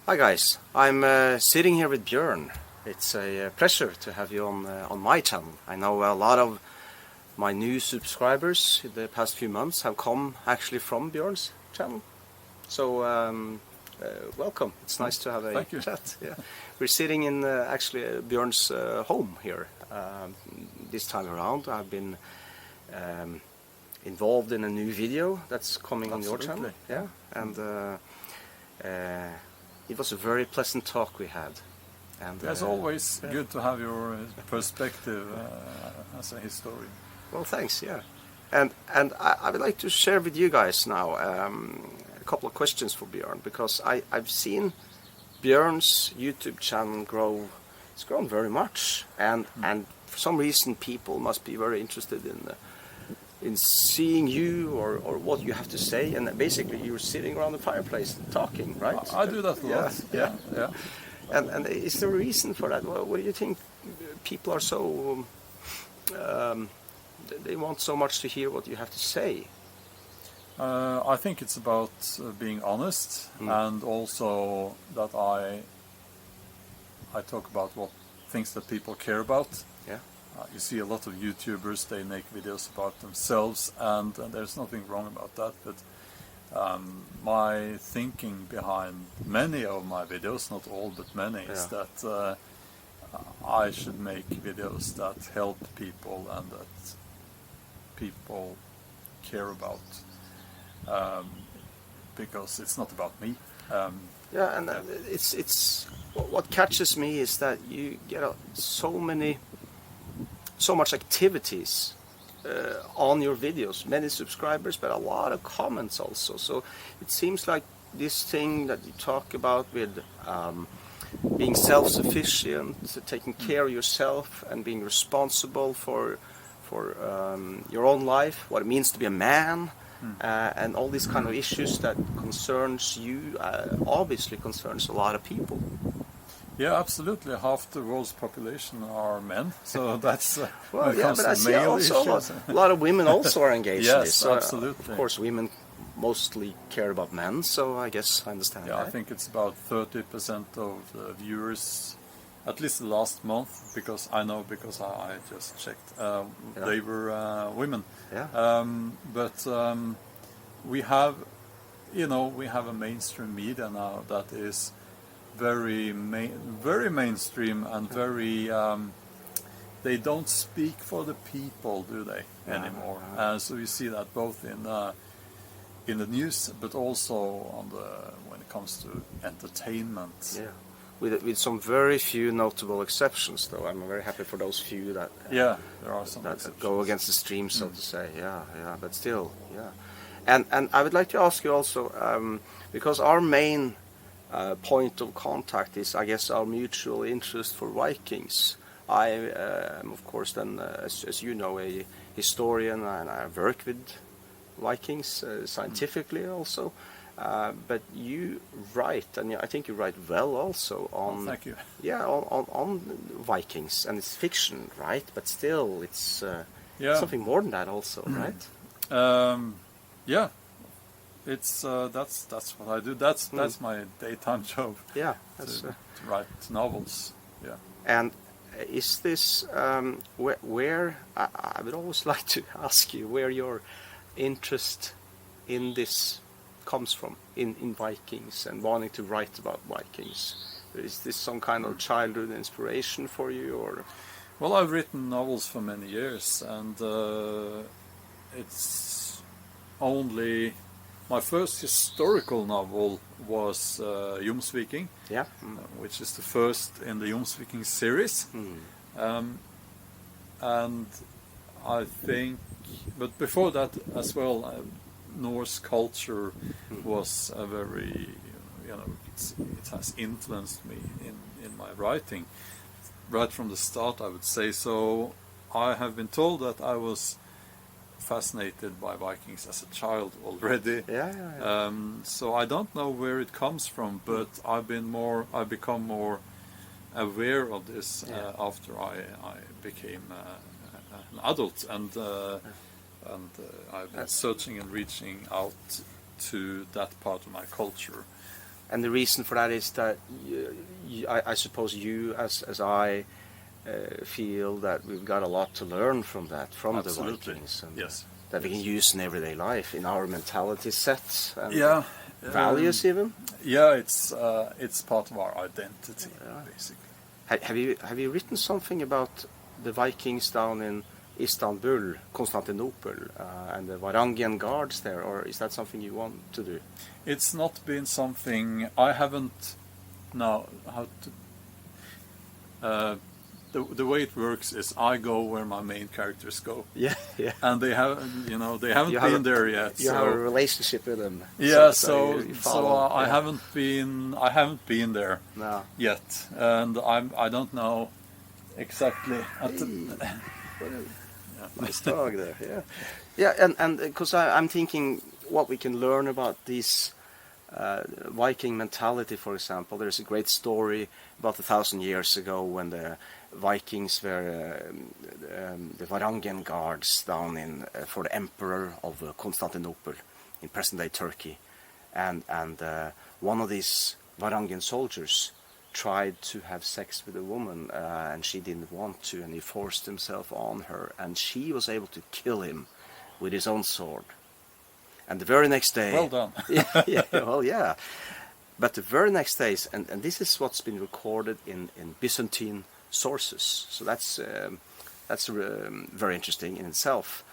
Hi guys, I'm sitting here with Bjørn. It's a pleasure to have you on my channel. I know a lot of my new subscribers in the past few months have come actually from Bjørn's channel. So welcome. It's nice to have a chat. Yeah. We're sitting in actually Bjørn's home here. This time around I've been involved in a new video that's coming on your channel. Yeah, and it was a very pleasant talk we had. And it's always good to have your perspective as a historian. Well, thanks. Yeah, and I would like to share with you guys now a couple of questions for Bjørn, because I've seen Bjørn's YouTube channel grow. It's grown very much, and for some reason people must be very interested in seeing you or what you have to say, and basically you're sitting around the fireplace talking, right? I do that a lot. Yeah. And is there a reason for that? What do you think people are so they want so much to hear what you have to say? I think it's about being honest, and also that I talk about what things that people care about. Yeah. You see a lot of YouTubers, they make videos about themselves, and there's nothing wrong about that, but my thinking behind many of my videos, not all but many, is that I should make videos that help people and that people care about, because it's not about me. Yeah, and it's what catches me is that you get so much activities on your videos, many subscribers, but a lot of comments also. So it seems like this thing that you talk about with being self-sufficient, taking care of yourself, and being responsible for your own life, what it means to be a man, and all these kind of issues that concerns you, obviously concerns a lot of people. Yeah, absolutely. Half the world's population are men, so that's well, yeah, but I see also a lot of women also are engaged in this. So, absolutely. Of course, women mostly care about men, so I guess I understand. Yeah, I think it's about 30% of the viewers, at least the last month, because I just checked, they were women. Yeah. But we have a mainstream media now that is very mainstream and very they don't speak for the people, do they, anymore? So you see that both in the news, but also when it comes to entertainment. Yeah, with some very few notable exceptions, though. I'm very happy for those few that there are some that go against the stream, so to say. Yeah, but still, yeah. And I would like to ask you also, because our main point of contact is, I guess, our mutual interest for Vikings. I am, of course, then, as you know, a historian, and I work with Vikings scientifically also. But you write, and I think you write well also on. Thank you. Yeah, on Vikings, and it's fiction, right? But still, it's something more than that, also, right? Yeah. It's that's what I do. That's my daytime job. Yeah, to write novels. Yeah. And is this where I would always like to ask you where your interest in this comes from, in Vikings and wanting to write about Vikings? Is this some kind of childhood inspiration for you, or? Well, I've written novels for many years, and it's only. My first historical novel was Viking, which is the first in the Viking series. And I think, but before that as well, Norse culture was a very, it has influenced me in my writing right from the start, I would say. So I have been told that I was fascinated by Vikings as a child already. So I don't know where it comes from, but I've become more aware of this after I became an adult, and I've been searching and reaching out to that part of my culture. And the reason for that is that I suppose you, as I, feel that we've got a lot to learn from that, from Absolutely. the Vikings, and Yes. that we can use in everyday life, in our mentality sets and Yeah. values even. Yeah, it's part of our identity, basically. Have you written something about the Vikings down in Istanbul, Constantinople, and the Varangian guards there, or is that something you want to do? It's not been something I haven't. Now, how to? The way it works is I go where my main characters go. Yeah, yeah. And they haven't been there yet. You have a relationship with them. Yeah, you follow, I haven't been there yet, and I don't know exactly. Nice dog there. Yeah, yeah, and because I'm thinking what we can learn about this Viking mentality, for example. There's a great story about 1,000 years ago when the Vikings were the Varangian guards down in for the emperor of Constantinople in present-day Turkey, and one of these Varangian soldiers tried to have sex with a woman, and she didn't want to, and he forced himself on her, and she was able to kill him with his own sword. And the very next day... Well done. yeah. But the very next days, and this is what's been recorded in Byzantine sources, so that's very interesting in itself.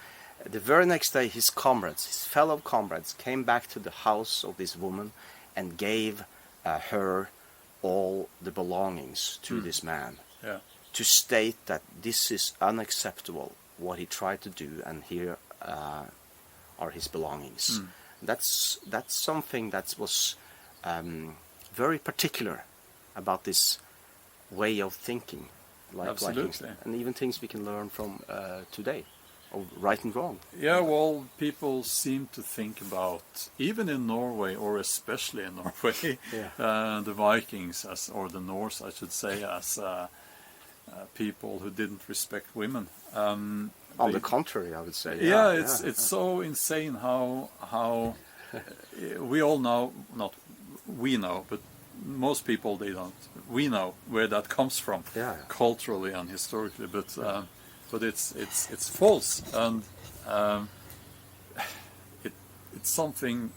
The very next day, his comrades, his fellow comrades, came back to the house of this woman and gave her all the belongings to this man, to state that this is unacceptable, what he tried to do, and here are his belongings. That's something that was very particular about this way of thinking, like Vikings, and even things we can learn from today, of right and wrong. Yeah, well, people seem to think about, even in Norway, or especially in Norway, the Vikings, or the Norse, I should say, as people who didn't respect women. On the contrary, I would say. Yeah, it's so insane how we all know, not we know, but most people, they don't. We know where that comes from, culturally and historically, but it's false, and it's something.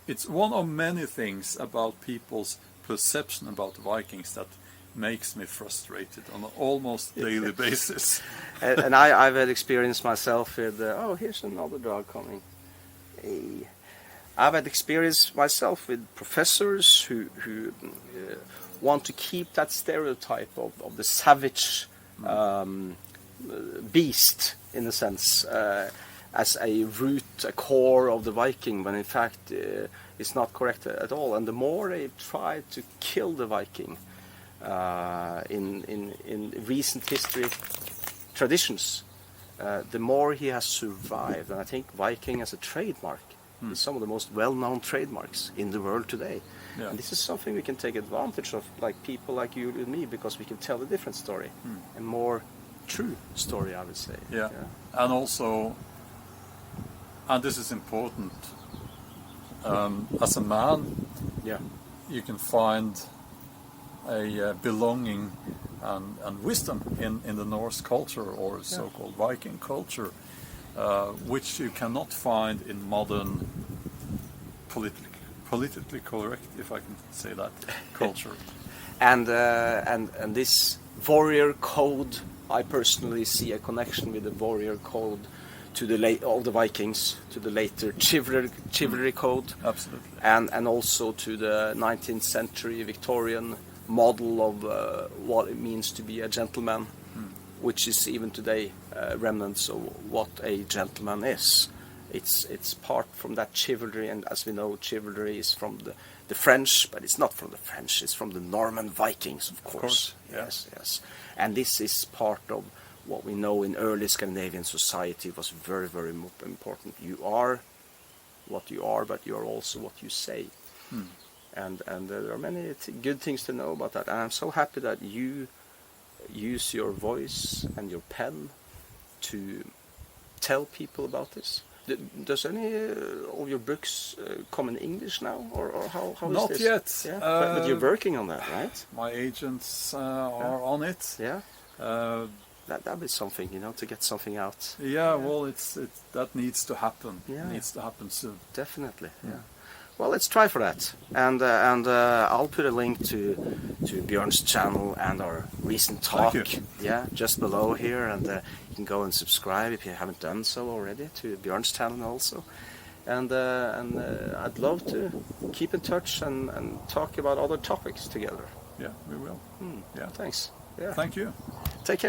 It's one of many things about people's perception about the Vikings that makes me frustrated on an almost daily basis. And I've had experience myself with. Here's another dog coming. Hey. I've had experience myself with professors who want to keep that stereotype of the savage beast, in a sense, as a root, a core of the Viking, when in fact it's not correct at all. And the more they try to kill the Viking in recent history traditions, the more he has survived. And I think Viking as a trademark is some of the most well-known trademarks in the world today. And this is something we can take advantage of, like people like you and me, because we can tell a different story, a more true story, I would say. And also, and this is important, as a man, you can find a belonging and wisdom in the Norse culture, or so-called Viking culture, which you cannot find in modern politically correct, if I can say that, culture. and this warrior code, I personally see a connection with the warrior code to the of the Vikings, to the later chivalry code. Absolutely. And also to the 19th century Victorian model of what it means to be a gentleman, which is even today remnants of what a gentleman is. It's part from that chivalry, and as we know, chivalry is from the French, but it's not from the French, it's from the Norman Vikings, of course. Yes. And this is part of what we know in early Scandinavian society was very, very important. You are what you are, but you are also what you say. And there are many good things to know about that. And I'm so happy that you use your voice and your pen to tell people about this. Does any of your books come in English now, or how is Not this? yet. Yeah, but you're working on that, right? My agents are on it. Yeah. That'd be something, to get something out. Yeah, well, that needs to happen. Yeah. It needs to happen soon. Definitely. Yeah. Well, let's try for that, and I'll put a link to Bjørn's channel and our recent talk. Thank you. Yeah, just below here, and you can go and subscribe if you haven't done so already to Bjørn's channel also. And I'd love to keep in touch and talk about other topics together. Yeah, we will. Yeah. Thanks. Yeah. Thank you.